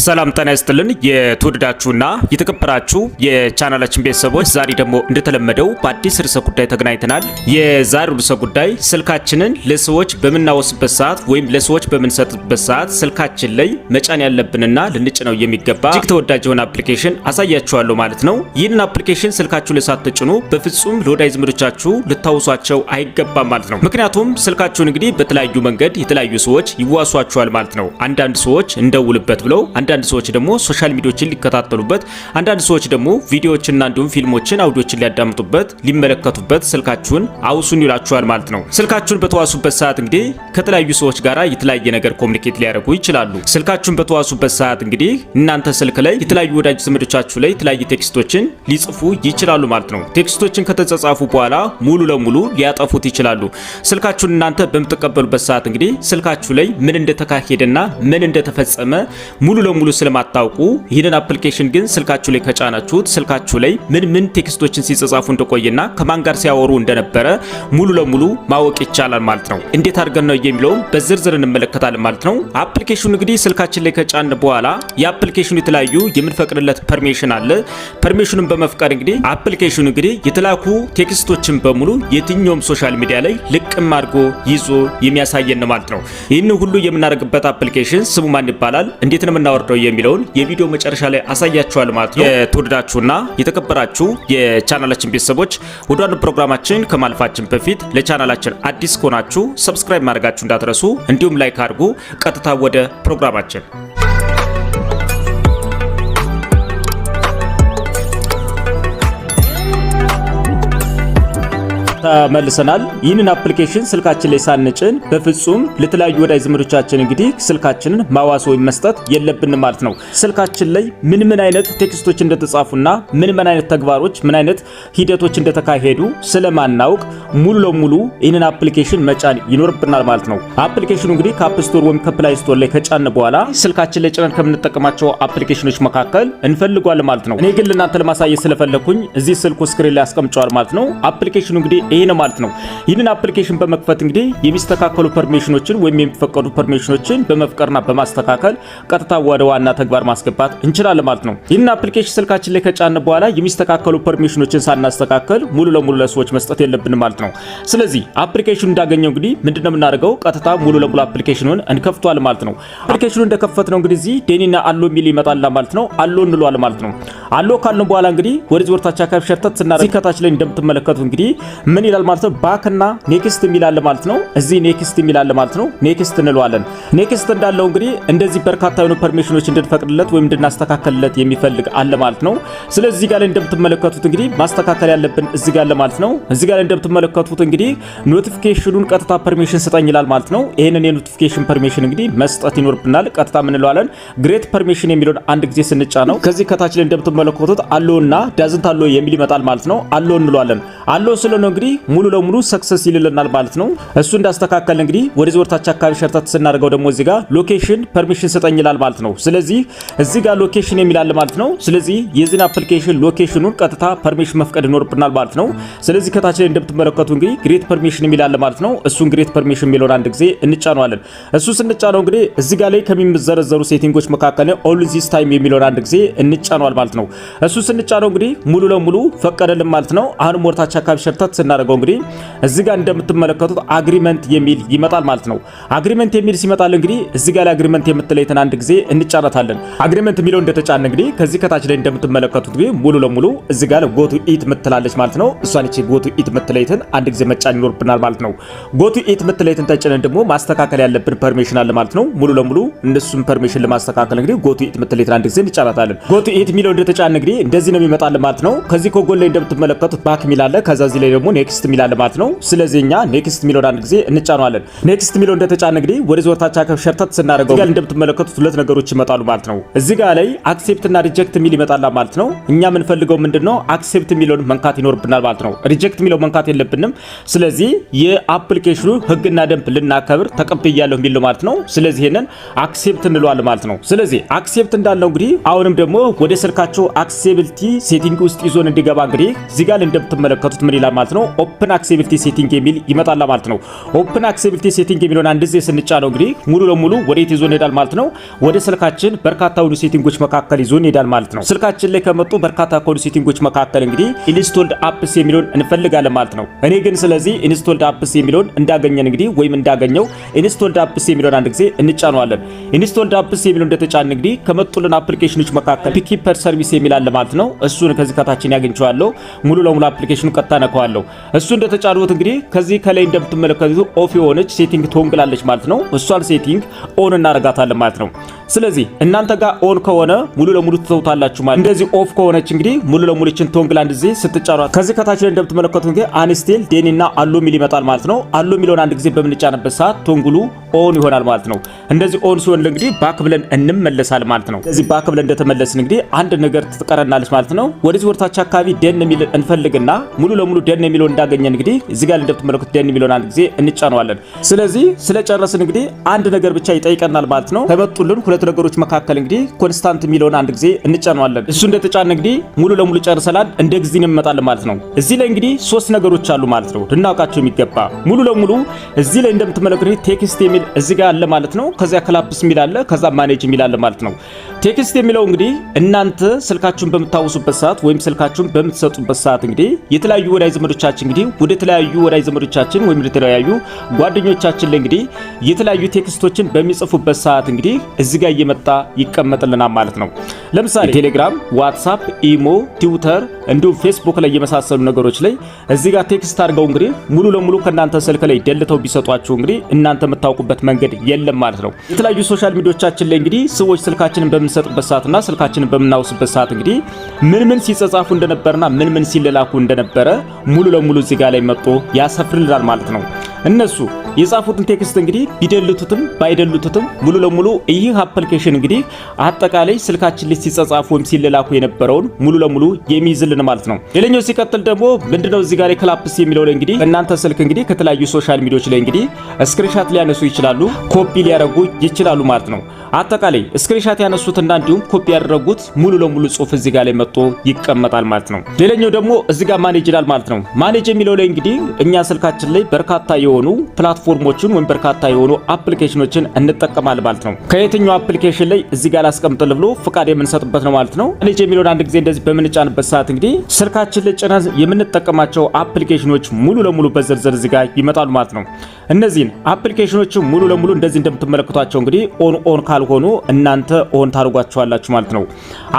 ሰላም ጤና ይስጥልን የተወደዳችሁና የተከበራችሁ የቻናላችን ቤተሰቦች፣ ዛሬ ደግሞ እንደተለመደው በአዲስ ርዕሰ ጉዳይ ተገናኝተናል። የዛሬው ርዕሰ ጉዳይ ስልካችንን ለሰዎች በምናወስበት ሰዓት ወይም ለሰዎች በምንሰጥበት ሰዓት ስልካችን ላይ መጫን ያለብንና ልንጭነው የሚገባ እጅግ ተወዳጅ የሆነ አፕሊኬሽን አሳያችኋለሁ ማለት ነው። ይህንን አፕሊኬሽን ስልካችሁ ላይ ሳትጭኑ በፍጹም ለወዳጅ ዘመዶቻችሁ ልታውሷቸው አይገባም ማለት ነው። ምክንያቱም ስልካችሁን እንግዲህ በተለያዩ መንገድ የተለያዩ ሰዎች ይዋሷቸዋል ማለት ነው። አንዳንድ ሰዎች እንደውልበት ብለው፣ አንዳንድ ሰዎች ደግሞ ሶሻል ሚዲያዎችን ሊከታተሉበት፣ አንዳንድ ሰዎች ደግሞ ቪዲዮዎችና እንዲሁም ፊልሞችን አውዲዮችን ሊያዳምጡበት ሊመለከቱበት ስልካችሁን አውሱን ይላችኋል ማለት ነው። ስልካችሁን በተዋሱበት ሰዓት እንግዲህ ከተለያዩ ሰዎች ጋር የተለያየ ነገር ኮሙኒኬት ሊያደርጉ ይችላሉ። ስልካችሁን በተዋሱበት ሰዓት እንግዲህ እናንተ ስልክ ላይ የተለያዩ ወዳጅ ዘመዶቻችሁ ላይ የተለያየ ቴክስቶችን ሊጽፉ ይችላሉ ማለት ነው። ቴክስቶችን ከተጻጻፉ በኋላ ሙሉ ለሙሉ ሊያጠፉት ይችላሉ። ስልካችሁን እናንተ በምትቀበሉበት ሰዓት እንግዲህ ስልካችሁ ላይ ምን እንደተካሄደና ምን እንደተፈጸመ ሙሉ ለሙሉ ስለማታውቁ ይህንን አፕሊኬሽን ግን ስልካችሁ ላይ ከጫናችሁት ስልካችሁ ላይ ምን ቴክስቶችን ሲጻጻፉ እንደቆየና ከማን ጋር ሲያወሩ እንደነበረ ሙሉ ለሙሉ ማወቅ ይቻላል ማለት ነው። እንዴት አድርገን ነው የሚለው በዝርዝር እንመለከታለን ማለት ነው። አፕሊኬሽኑ እንግዲህ ስልካችን ላይ ከጫን በኋላ የአፕሊኬሽኑ የተለያዩ የምንፈቅድለት ፐርሚሽን አለ። ፐርሚሽኑን በመፍቀድ እንግዲህ አፕሊኬሽኑ እንግዲህ የተላኩ ቴክስቶችን በሙሉ የትኛውም ሶሻል ሚዲያ ላይ ልቅም አድርጎ ይዞ የሚያሳየን ማለት ነው። ይህን ሁሉ የምናደርግበት አፕሊኬሽን ስሙ ማን ይባላል፣ እንዴት ነው የምናወርደው የሚለውን የቪዲዮ መጨረሻ ላይ አሳያችኋል ማለት ነው። የተወደዳችሁና የተከበራችሁ የቻናላችን ቤተሰቦች ወደ ዋናው ፕሮግራማችን ከማልፋችን በፊት ለቻናላችን አዲስ ከሆናችሁ ሰብስክራይብ ማድረጋችሁ እንዳትረሱ፣ እንዲሁም ላይክ አድርጉ። ቀጥታ ወደ ፕሮግራማችን ተመልሰናል። ይህንን አፕሊኬሽን ስልካችን ላይ ሳንጭን በፍጹም ለተለያዩ ወዳጅ ዘመዶቻችን እንግዲህ ስልካችንን ማዋስ ወይም መስጠት የለብንም ማለት ነው። ስልካችን ላይ ምን አይነት ቴክስቶች እንደተጻፉና ምን አይነት ተግባሮች ምን አይነት ሂደቶች እንደተካሄዱ ስለማናውቅ ሙሉ ለሙሉ ይህንን አፕሊኬሽን መጫን ይኖርብናል ማለት ነው። አፕሊኬሽኑ እንግዲህ ከአፕ ስቶር ወይም ከፕላይ ስቶር ላይ ከጫን በኋላ ስልካችን ላይ ጭነን ከምንጠቀማቸው አፕሊኬሽኖች መካከል እንፈልጓለን ማለት ነው። እኔ ግን ለእናንተ ለማሳየት ስለፈለኩኝ እዚህ ስልኩ ስክሪን ላይ አስቀምጨዋል ማለት ነው። አፕሊኬሽኑ እንግዲህ ይሄ ነው ማለት ነው። ይህንን አፕሊኬሽን በመክፈት እንግዲህ የሚስተካከሉ ፐርሚሽኖችን ወይም የሚፈቀዱ ፐርሚሽኖችን በመፍቀርና በማስተካከል ቀጥታ ወደ ዋና ተግባር ማስገባት እንችላለን ማለት ነው። ይህንን አፕሊኬሽን ስልካችን ላይ ከጫን በኋላ የሚስተካከሉ ፐርሚሽኖችን ሳናስተካከል ሙሉ ለሙሉ ለሰዎች መስጠት የለብንም ማለት ነው። ስለዚህ አፕሊኬሽኑ እንዳገኘው እንግዲህ ምንድነው የምናደርገው? ቀጥታ ሙሉ ለሙሉ አፕሊኬሽኑን እንከፍቷለን ማለት ነው። አፕሊኬሽኑ እንደከፈት ነው እንግዲህ እዚህ ዴኒና አሎ ሚል ይመጣል ማለት ነው። አሎ እንለዋለን ማለት ነው። አሎ ካልን በኋላ እንግዲህ ወደ ወርታች አካባቢ ሸርተት ስናደርግ ከታች ላይ እንደምትመለከቱ እንግዲህ ምን ይላል ማለት ነው። ባክና ኔክስት የሚላል ማለት ነው። እዚህ ኔክስት የሚላል ማለት ነው። ኔክስት እንለዋለን። ኔክስት እንዳለው እንግዲህ እንደዚህ በርካታ የሆኑ ፐርሚሽኖች እንድንፈቅድለት ወይም እንድናስተካከልለት የሚፈልግ አለ ማለት ነው። ስለዚህ እዚህ ጋር ላይ እንደምትመለከቱት እንግዲህ ማስተካከል ያለብን እዚህ ጋር አለ ማለት ነው። እዚህ ጋር ላይ እንደምትመለከቱት እንግዲህ ኖቲፊኬሽኑን ቀጥታ ፐርሚሽን ስጠኝ ይላል ማለት ነው። ይሄንን የኖቲፊኬሽን ፐርሚሽን እንግዲህ መስጠት ይኖርብናል። ቀጥታ ምን እንለዋለን? ግሬት ፐርሚሽን የሚለውን አንድ ጊዜ ስንጫነው ከዚህ ከታች ላይ እንደምትመለከቱት አሎና ዳዝንት አሎ የሚል ይመጣል ማለት ነው። አሎ እንለዋለን። አሎ ስለሆነ እንግዲህ ሙሉ ለሙሉ ሰክሰስ ይልልናል ማለት ነው። እሱ እንዳስተካከለ እንግዲህ ወደዚህ ወርታች አካባቢ ሸርተት ስናደርገው ደግሞ እዚህ ጋር ሎኬሽን ፐርሚሽን ስጠኝ ይላል ማለት ነው። ስለዚህ እዚህ ጋር ሎኬሽን የሚላል ማለት ነው። ስለዚህ የዚህን አፕሊኬሽን ሎኬሽኑን ቀጥታ ፐርሚሽን መፍቀድ ይኖርብናል ማለት ነው። ስለዚህ ከታች ላይ እንደምትመለከቱ እንግዲህ ግሬት ፐርሚሽን የሚላል ማለት ነው። እሱን ግሬት ፐርሚሽን የሚለውን አንድ ጊዜ እንጫነዋለን። እሱ ስንጫነው እንግዲህ እዚህ ጋር ላይ ከሚዘረዘሩ ሴቲንጎች መካከል ኦል ዚስ ታይም የሚለውን አንድ ጊዜ እንጫነዋል ማለት ነው። እሱ ስንጫነው እንግዲህ ሙሉ ለሙሉ ፈቀደልን ማለት ነው። አሁን ወርታች አካባቢ ሸርተት ስናደርገው እንግዲህ እዚህ ጋር እንደምትመለከቱት አግሪመንት የሚል ይመጣል ማለት ነው። አግሪመንት የሚል ሲመጣል እንግዲህ እዚህ ጋር አግሪመንት የምትለይትን አንድ ጊዜ እንጫናታለን። አግሪመንት የሚለው እንደተጫነ እንግዲህ ከዚህ ከታች ላይ እንደምትመለከቱት እንግዲህ ሙሉ ለሙሉ እዚህ ጋር ጎቱ ኢት ምትላለች ማለት ነው። እሷን እቺ ጎቱ ኢት ምትለይትን አንድ ጊዜ መጫን ይኖርብናል ማለት ነው። ጎቱ ኢት ምትለይትን ተጭነን ደግሞ ማስተካከል ያለብን ፐርሚሽን አለ ማለት ነው። ሙሉ ለሙሉ እነሱን ፐርሚሽን ለማስተካከል እንግዲህ ጎቱ ኢት ምትለይትን አንድ ጊዜ እንጫናታለን። ጎቱ ኢት የሚለው እንደተጫነ እንግዲህ እንደዚህ ነው የሚመጣል ማለት ነው። ከዚህ ከጎን ላይ እንደምትመለከቱት ባክ ሚላለ ከዛ እዚህ ላይ ደግሞ ኔክስት ሚላለ ማለት ነው። ስለዚህ እኛ ኔክስት ሚለውን አንድ ጊዜ እንጫናለን። ኔክስት ሚለው እንደተጫነ እንግዲህ ወደ ወርታች አካባቢ ሸርተት ስናደርገው ጋር እንደምትመለከቱት ሁለት ነገሮች ይመጣሉ ማለት ነው። እዚህ ጋር ላይ አክሴፕት እና ሪጀክት ሚል ይመጣል ማለት ነው። እኛ የምንፈልገው ምንድነው? አክሴፕት ሚለውን መንካት ይኖርብናል ማለት ነው። ሪጀክት ሚለው መንካት የለብንም። ስለዚህ የአፕሊኬሽኑ ህግና ደንብ ልናከብር ተቀብያለሁ የሚል ማለት ነው። ስለዚህ ይሄንን አክሴፕት እንለዋለን ማለት ነው። ስለዚህ አክሴፕት እንዳለው እንግዲህ አሁንም ደግሞ ወደ ስልካችሁ አክሴሲቢሊቲ ሴቲንግ ውስጥ ይዞን እንዲገባ እንግዲህ እዚህ ጋር እንደምትመለከቱት ምን ይላል ማለት ነው ኦፕን አክሴሲቢሊቲ ሴቲንግ የሚል ይመጣል ማለት ነው። ኦፕን አክሴሲቢሊቲ ሴቲንግ የሚለውን አንድ ጊዜ ስንጫነው እንግዲህ ሙሉ ለሙሉ ወዴት ይዞን ይሄዳል ማለት ነው ወደ ስልካችን በርካታ ሁሉ ሴቲንጎች መካከል ይዞን ይሄዳል ማለት ነው። ስልካችን ላይ ከመጡ በርካታ ሁሉ ሴቲንጎች መካከል እንግዲህ ኢንስቶልድ አፕስ የሚለውን እንፈልጋለን ማለት ነው። እኔ ግን ስለዚህ ኢንስቶልድ አፕስ የሚለውን እንዳገኘን እንግዲህ ወይም እንዳገኘው ኢንስቶልድ አፕስ የሚለውን አንድ ጊዜ እንጫነዋለን። ኢንስቶልድ አፕስ የሚለውን እንደተጫነ እንግዲህ ከመጡልን አፕሊኬሽኖች መካከል ፒኪፐር ሰርቪስ የሚል አለ ማለት ነው። እሱን ከዚህ ከታችን ያገኝቻለሁ። ሙሉ ለሙሉ አፕሊኬሽኑ ቀጥታ ነካዋለሁ። እሱ እንደተጫኑት እንግዲህ ከዚህ ከላይ እንደምትመለከቱት ኦፍ የሆነች ሴቲንግ ትወንግላለች ማለት ነው። እሷን ሴቲንግ ኦን እናደርጋታለን ማለት ነው። ስለዚህ እናንተ ጋር ኦን ከሆነ ሙሉ ለሙሉ ትተውታላችሁ ማለት እንደዚህ ኦፍ ከሆነች እንግዲህ ሙሉ ለሙሉ እቺን ቶንግል አንድ ጊዜ ስትጫኗት ከዚህ ከታች ላይ እንደምትመለከቱት እንግዲህ አንስቴል ዴኒና አሎ ሚል ይመጣል ማለት ነው። አሎ ሚለውን አንድ ጊዜ በምንጫነበት ሰዓት ቶንግሉ ኦን ይሆናል ማለት ነው። እንደዚህ ኦን ሲሆን እንግዲህ ባክ ብለን እንመለሳለን ማለት ነው። ስለዚህ ባክ ብለን እንደተመለስን እንግዲህ አንድ ነገር ትቀረናለች ማለት ነው። ወደዚህ ወርታች አካባቢ ደን ሚል እንፈልግና ሙሉ ለሙሉ ደን ሚለውን እንዳገኘን እንግዲህ እዚህ ጋር እንደምትመለከቱት ደን ሚለውን አንድ ጊዜ እንጫነዋለን። ስለዚህ ስለጨረስን እንግዲህ አንድ ነገር ብቻ ይጠይቀናል ማለት ነው። ከመጡልን ሁለት ነገሮች መካከል እንግዲህ ኮንስታንት ሚለውን አንድ ጊዜ እንጫነዋለን። እሱ እንደተጫነ እንግዲህ ሙሉ ለሙሉ ጨርሰናል። እንደ ጊዜ እንመጣለን ማለት ነው። እዚህ ላይ እንግዲህ ሶስት ነገሮች አሉ ማለት ነው ልናውቃቸው የሚገባ ሙሉ ለሙሉ እዚህ ላይ እንደምትመለከቱት ቴክስት የሚል እዚህ ጋር አለ ማለት ነው። ከዛ ክላፕስ የሚል አለ፣ ከዛ ማኔጅ የሚል አለ ማለት ነው። ቴክስት የሚለው እንግዲህ እናንተ ስልካችሁን በምታውሱበት ሰዓት ወይም ስልካችሁን በምትሰጡበት ሰዓት እንግዲህ የተለያዩ ወዳጅ ዘመዶቻችን እንግዲህ ወደ ተለያዩ ወዳጅ ዘመዶቻችን ወይም ወደ ተለያዩ ጓደኞቻችን ላይ እንግዲህ የተለያዩ ቴክስቶችን በሚጽፉበት ሰዓት እንግዲህ እዚህ ጋር እየመጣ ይቀመጥልናል ማለት ነው። ለምሳሌ ቴሌግራም፣ ዋትስአፕ፣ ኢሞ፣ ትዊተር እንዲሁም ፌስቡክ ላይ የመሳሰሉ ነገሮች ላይ እዚህ ጋር ቴክስት አድርገው እንግዲህ ሙሉ ለሙሉ ከናንተ ስልክ ላይ ደልተው ቢሰጧችሁ እንግዲህ እናንተ የምታውቁበት መንገድ የለም ማለት ነው። የተለያዩ ሶሻል ሚዲያዎቻችን ላይ እንግዲህ ሰዎች ስልካችንን በምንሰጥበት ሰዓትና ስልካችንን በምናውስበት ሰዓት እንግዲህ ምን ሲጻጻፉ እንደነበርና ምን ሲለላኩ እንደነበረ ሙሉ ለሙሉ እዚህ ጋር ላይ መጥቶ ያሰፍርልናል ማለት ነው። እነሱ የጻፉትን ቴክስት እንግዲህ ቢደልቱትም ባይደልቱትም ሙሉ ለሙሉ ይህ አፕሊኬሽን እንግዲህ አጠቃላይ ስልካችን ላይ ሲጻጻፉ ወይም ሲለላኩ የነበረውን ሙሉ ለሙሉ የሚይዝልን ማለት ነው። ሌላኛው ሲቀጥል ደግሞ ምንድነው እዚህ ጋር ክላፕስ የሚለው ላይ እንግዲህ እናንተ ስልክ እንግዲህ ከተለያዩ ሶሻል ሚዲያዎች ላይ እንግዲህ ስክሪንሻት ሊያነሱ ይችላሉ፣ ኮፒ ሊያደርጉ ይችላሉ ማለት ነው። አጠቃላይ ስክሪንሻት ያነሱትና እንዲሁም ኮፒ ያደረጉት ሙሉ ለሙሉ ጽሁፍ እዚህ ጋር ላይ መጥቶ ይቀመጣል ማለት ነው። ሌላኛው ደግሞ እዚህ ጋር ማኔጅ ይላል ማለት ነው። ማኔጅ የሚለው ላይ እንግዲህ እኛ ስልካችን ላይ በርካታ የሆኑ ፕላትፎርሞችን ወይም በርካታ የሆኑ አፕሊኬሽኖችን እንጠቀማለን ማለት ነው። ከየትኛው አፕሊኬሽን ላይ እዚህ ጋር ላስቀምጥል ብሎ ፍቃድ የምንሰጥበት ነው ማለት ነው። ማኔጅ የሚለውን አንድ ጊዜ እንደዚህ በምንጫንበት ሰዓት እንግዲህ ስልካችን ላይ ጭነን የምንጠቀማቸው አፕሊኬሽኖች ሙሉ ለሙሉ በዝርዝር እዚህ ጋር ይመጣሉ ማለት ነው። እነዚህን አፕሊኬሽኖች ሙሉ ለሙሉ እንደዚህ እንደምትመለከቷቸው እንግዲህ ኦን ካልሆኑ እናንተ ኦን ታርጓቸዋላችሁ ማለት ነው።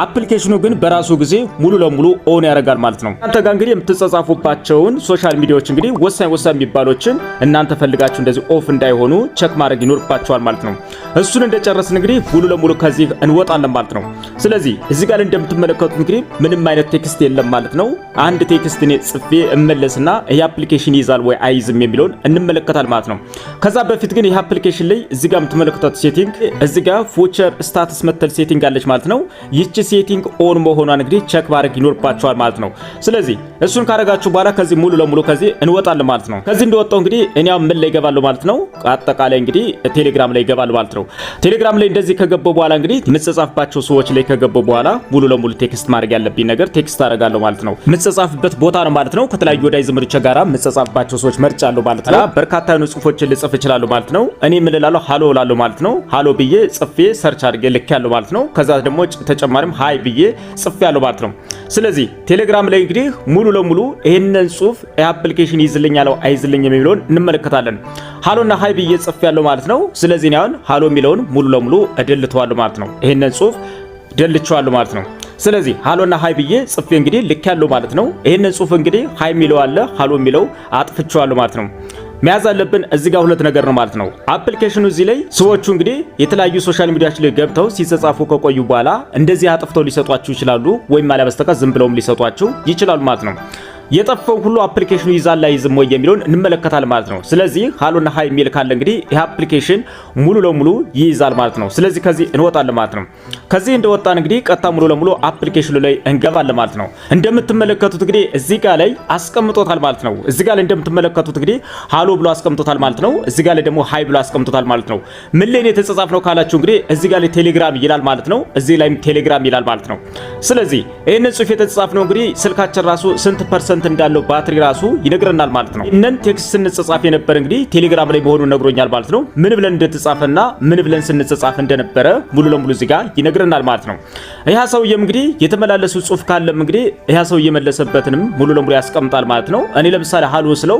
አፕሊኬሽኑ ግን በራሱ ጊዜ ሙሉ ለሙሉ ኦን ያደርጋል ማለት ነው። እናንተ ጋር እንግዲህ የምትጻጻፉባቸውን ሶሻል ሚዲያዎች እንግዲህ ወሳኝ የሚባሉትን እናንተ ፈልጋችሁ እንደዚህ ኦፍ እንዳይሆኑ ቼክ ማድረግ ይኖርባችኋል ማለት ነው። እሱን እንደጨረስን እንግዲህ ሙሉ ለሙሉ ከዚህ እንወጣለን ማለት ነው። ስለዚህ እዚህ ጋር እንደምትመለከቱት እንግዲህ ምንም አይነት ቴክስት የለም ማለት ነው። አንድ ቴክስት እኔ ጽፌ እመለስና ይሄ አፕሊኬሽን ይዛል ወይ አይዝም የሚለውን እንመለከታለን ማለት ነው። ከዛ በፊት ግን ይሄ አፕሊኬሽን ላይ እዚህ ጋር የምትመለከቱት ሴቲንግ እዚህ ጋር ፉቸር ስታተስ መተል ሴቲንግ አለች ማለት ነው። ይቺ ሴቲንግ ኦን መሆኗን እንግዲህ ቼክ ማድረግ ይኖርባችኋል ማለት ነው። ስለዚህ እሱን ካረጋችሁ በኋላ ከዚህ ሙሉ ለሙሉ ከዚህ እንወጣለን ማለት ነው። ከዚህ እንደወጣው እንግዲህ እኛው ምን ላይ ገባለሁ ማለት ነው። አጠቃላይ እንግዲህ ቴሌግራም ላይ ገባለሁ ማለት ነው። ቴሌግራም ላይ እንደዚህ ከገባው በኋላ እንግዲህ ምጽጻፍባቸው ሰዎች ላይ ከገባው በኋላ ሙሉ ለሙሉ ቴክስት ማድረግ ያለብኝ ነገር ቴክስት አደርጋለሁ ማለት ነው። ምጽጻፍበት ቦታ ነው ማለት ነው። ከተለያዩ ወዳጅ ዘመዶች ጋራ ምጽጻፍባቸው ሰዎች መርጫለሁ ማለት ነው። በርካታ ጽሁፎችን ልጽፍ እችላለሁ ማለት ነው። እኔ ምን እላለሁ ሃሎ እላለሁ ማለት ነው። ሃሎ ብዬ ጽፌ ሰርች አድርጌ ልክ ያለው ማለት ነው። ከዛ ደግሞ ተጨማሪም ሃይ ብዬ ጽፌ ያለው ማለት ነው። ስለዚህ ቴሌግራም ላይ እንግዲህ ሙሉ ለሙሉ ይሄንን ጽሁፍ አፕሊኬሽን ይዝልኛል አይዝልኝ የሚለውን እንመለከታለን። ሃሎና ሃይ ብዬ ጽፌ ያለው ማለት ነው። ስለዚህ ነው ሃሎ የሚለውን ሙሉ ለሙሉ እደልተዋለሁ ማለት ነው። ይሄንን ጽሁፍ ደልቼዋለሁ ማለት ነው። ስለዚህ ሃሎና ሃይ ብዬ ጽፌ እንግዲህ ልክ ያለው ማለት ነው። ይሄንን ጽሁፍ እንግዲህ ሃይ የሚለው አለ ሃሎ የሚለው አጥፍቼዋለሁ ማለት ነው። መያዝ አለብን እዚህ ጋር ሁለት ነገር ነው ማለት ነው። አፕሊኬሽኑ እዚህ ላይ ሰዎቹ እንግዲህ የተለያዩ ሶሻል ሚዲያዎች ላይ ገብተው ሲጻጻፉ ከቆዩ በኋላ እንደዚህ አጥፍተው ሊሰጧችሁ ይችላሉ፣ ወይም አለ በስተቀር ዝም ብለውም ሊሰጧችሁ ይችላሉ ማለት ነው። የጠፋው ሁሉ አፕሊኬሽኑ ይዛል አይዝም ወይ የሚለውን እንመለከታለን ማለት ነው። ስለዚህ ሃሎና ሃይ የሚል ካለ እንግዲህ ይህ አፕሊኬሽን ሙሉ ለሙሉ ይይዛል ማለት ነው። ስለዚህ ከዚህ እንወጣለን ማለት ነው። ከዚህ እንደወጣን እንግዲህ ቀጥታ ሙሉ ለሙሉ አፕሊኬሽኑ ላይ እንገባለን ማለት ነው። እንደምትመለከቱት እንግዲህ እዚህ ጋር ላይ አስቀምጦታል ማለት ነው። እዚህ ጋር ላይ እንደምትመለከቱት እንግዲህ ሃሎ ብሎ አስቀምጦታል ማለት ነው። እዚህ ጋር ላይ ደግሞ ሃይ ብሎ አስቀምጦታል ማለት ነው። ምን ላይ ነው የተጻጻፍነው ካላችሁ እንግዲህ እዚህ ጋር ላይ ቴሌግራም ይላል ማለት ነው። እዚህ ላይም ቴሌግራም ይላል ማለት ነው። ስለዚህ ይሄንን ጽሁፍ የተጻጻፍነው እንግዲህ ስልካችን ራሱ ስንት ፐርሰንት እንዳለው ባትሪ ራሱ ይነግረናል ማለት ነው። እነን ቴክስት ስንጻጻፍ የነበረ እንግዲህ ቴሌግራም ላይ መሆኑን ነግሮኛል ማለት ነው። ምን ብለን እንደተጻፈና ምን ብለን ስንጻጻፍ እንደነበረ ሙሉ ለሙሉ እዚህ ጋር ይነግረናል ማለት ነው። ይሄ ሰውዬም እንግዲህ የተመላለሱ ጽሁፍ ካለም እንግዲህ ይሄ ሰው የመለሰበትንም ሙሉ ለሙሉ ያስቀምጣል ማለት ነው። እኔ ለምሳሌ ሃሎ ስለው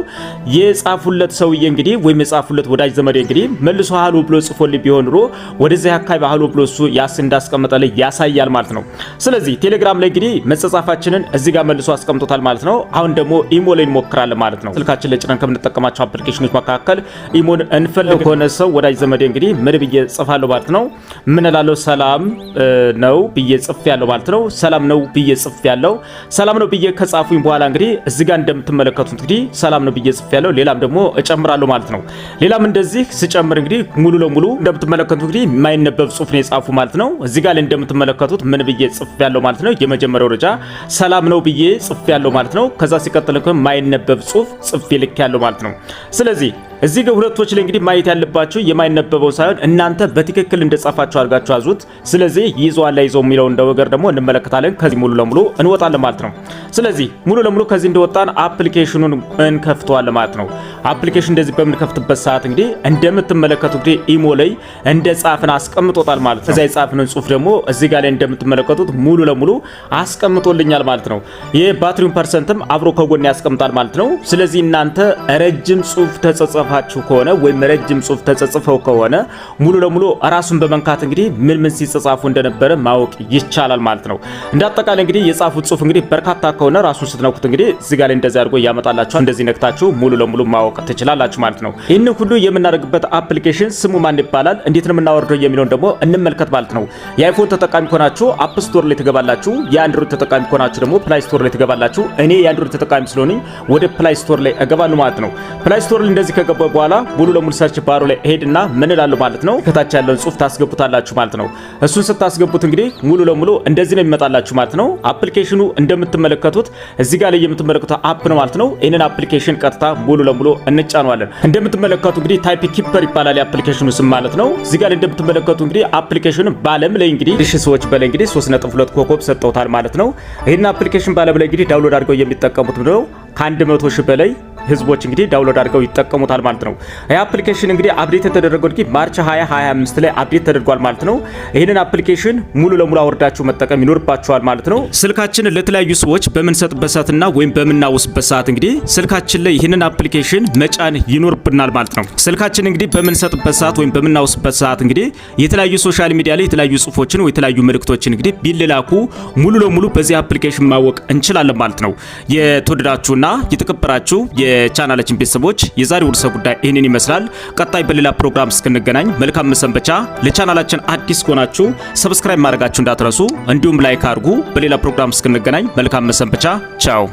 የጻፉለት ሰውዬ እንግዲህ ወይም የጻፉለት ወዳጅ ዘመዴ እንግዲህ መልሶ ሃሎ ብሎ ጽፎልኝ ቢሆን ኑሮ ወደዚህ አካባቢ ሃሎ ብሎ እሱ እንዳስቀመጠልኝ ያሳያል ማለት ነው። ስለዚህ ቴሌግራም ላይ እንግዲህ መጻጻፋችንን እዚህ ጋር መልሶ አስቀምጦታል ማለት ነው። አሁን ደግሞ ኢሞ ላይ እንሞክራለን ማለት ነው። ስልካችን ላይ ጭነን ከምንጠቀማቸው አፕሊኬሽኖች መካከል ኢሞን እንፈልግ ከሆነ ሰው ወዳጅ ዘመዴ እንግዲህ ምን ብዬ ጽፋለሁ ማለት ነው። ምን እላለሁ? ሰላም ነው ብዬ ጽፌያለሁ ማለት ነው። ሰላም ነው ብዬ ጽፌያለሁ። ሰላም ነው ብዬ ከጻፉኝ በኋላ እንግዲህ እዚህ ጋር እንደምትመለከቱት እንግዲህ ሰላም ነው ብዬ ጽፌያለሁ። ሌላም ደግሞ እጨምራለሁ ማለት ነው። ሌላም እንደዚህ ስጨምር እንግዲህ ሙሉ ለሙሉ እንደምትመለከቱት እንግዲህ የማይነበብ ጽሁፍ ነው የጻፉ ማለት ነው። እዚህ ጋር ላይ እንደምትመለከቱት ምን ብዬ ጽፌያለሁ ማለት ነው። የመጀመሪያው ደረጃ ሰላም ነው ብዬ ጽፌያለሁ ማለት ነው። ከዛ ሲቀጥል የማይነበብ ጽሁፍ ጽፌ ልኬያለሁ ማለት ነው። ስለዚህ እዚህ ጋር ሁለቶች ላይ እንግዲህ ማየት ያለባችሁ የማይነበበው ሳይሆን እናንተ በትክክል እንደጻፋችሁ አድርጋችሁ አዙት። ስለዚህ ይዟል አይዞ የሚለው እንደወገር ደግሞ እንመለከታለን። ከዚህ ሙሉ ለሙሉ እንወጣለን ማለት ነው። ስለዚህ ሙሉ ለሙሉ ከዚህ እንደወጣን አፕሊኬሽኑን እንከፍተዋለን ማለት ነው። አፕሊኬሽን እንደዚህ በምንከፍትበት ሰዓት እንግዲህ እንደምትመለከቱት እንግዲህ ኢሞ ላይ እንደጻፍን አስቀምጦታል ማለት ነው። ከዛ የጻፍነውን ጽሁፍ ደግሞ እዚህ ጋር ላይ እንደምትመለከቱት ሙሉ ለሙሉ አስቀምጦልኛል ማለት ነው። የባትሪውን ፐርሰንትም አብሮ ከጎን ያስቀምጣል ማለት ነው። ስለዚህ እናንተ ረጅም ጽሁፍ ተጻጻፉ ከሆነ ወይም ረጅም ጽሁፍ ተጽፈው ከሆነ ሙሉ ለሙሉ ራሱን በመንካት እንግዲህ ምን ሲጻጻፉ እንደነበረ ማወቅ ይቻላል ማለት ነው። እንዳጠቃላይ እንግዲህ የጻፉት ጽሁፍ እንግዲህ በርካታ ከሆነ ራሱን ስትነኩት እንግዲህ እዚህ ጋር ላይ እንደዚህ አድርጎ ያመጣላችሁ። እንደዚህ ነክታችሁ ሙሉ ለሙሉ ማወቅ ትችላላችሁ ማለት ነው። ይህን ሁሉ የምናደርግበት አፕሊኬሽን ስሙ ማን ይባላል፣ እንዴት ነው የምናወርደው የሚለውን ደግሞ እንመልከት ማለት ነው። የአይፎን ተጠቃሚ ከሆናችሁ አፕ ስቶር ላይ ትገባላችሁ። የአንድሮይድ ተጠቃሚ ከሆናችሁ ደግሞ ፕላይ ስቶር ላይ ትገባላችሁ። እኔ የአንድሮይድ ተጠቃሚ ስለሆነኝ ወደ ፕላይ ስቶር ላይ እገባለሁ ማለት ነው። ፕላይ ስቶር ላይ እንደዚህ በኋላ ሙሉ ለሙሉ ሰርች ባሩ ላይ ሄድና ምን እላለሁ ማለት ነው። ከታች ያለውን ጽሁፍ ታስገቡታላችሁ ማለት ነው። እሱን ስታስገቡት እንግዲህ ሙሉ ለሙሉ እንደዚህ ነው የሚመጣላችሁ ማለት ነው። አፕሊኬሽኑ እንደምትመለከቱት እዚህ ጋር ላይ የምትመለከቱት አፕ ነው ማለት ነው። ይሄንን አፕሊኬሽን ቀጥታ ሙሉ ለሙሉ እንጫነዋለን። እንደምትመለከቱት እንግዲህ ታይፕ ኪፐር ይባላል የአፕሊኬሽኑ ስም ማለት ነው። እዚህ ጋር ላይ እንደምትመለከቱት እንግዲህ አፕሊኬሽኑ ባለም ላይ እንግዲህ ሰዎች በላይ እንግዲህ 3.2 ኮከብ ሰጥተውታል ማለት ነው። ይሄንን አፕሊኬሽን ባለም ላይ እንግዲህ ዳውንሎድ አድርገው የሚጠቀሙት ነው ከ100 ሺህ በላይ ህዝቦች እንግዲህ ዳውንሎድ አድርገው ይጠቀሙታል ማለት ነው። ይሄ አፕሊኬሽን እንግዲህ አፕዴት የተደረገው እንግዲህ ማርች 2025 ላይ አፕዴት ተደርጓል ማለት ነው። ይሄንን አፕሊኬሽን ሙሉ ለሙሉ አወርዳችሁ መጠቀም ይኖርባችኋል ማለት ነው። ስልካችንን ለተለያዩ ሰዎች በምንሰጥበት ሰዓትና ወይም በምናወስበት ሰዓት እንግዲህ ስልካችን ላይ ይሄንን አፕሊኬሽን መጫን ይኖርብናል ማለት ነው። ስልካችን እንግዲህ በምንሰጥበት ሰዓት ወይም በምናወስበት ሰዓት እንግዲህ የተለያዩ ሶሻል ሚዲያ ላይ የተለያዩ ጽሁፎችን ወይ የተለያዩ መልእክቶችን እንግዲህ ቢልላኩ ሙሉ ለሙሉ በዚህ አፕሊኬሽን ማወቅ እንችላለን ማለት ነው። የተወደዳችሁና የተከበራችሁ የቻናላችን ቤተሰቦች የዛሬው ርዕሰ ጉዳይ ይህንን ይመስላል። ቀጣይ በሌላ ፕሮግራም እስክንገናኝ መልካም መሰንበቻ። ለቻናላችን አዲስ ከሆናችሁ ሰብስክራይብ ማድረጋችሁ እንዳትረሱ፣ እንዲሁም ላይክ አድርጉ። በሌላ ፕሮግራም እስክንገናኝ መልካም መሰንበቻ። ቻው።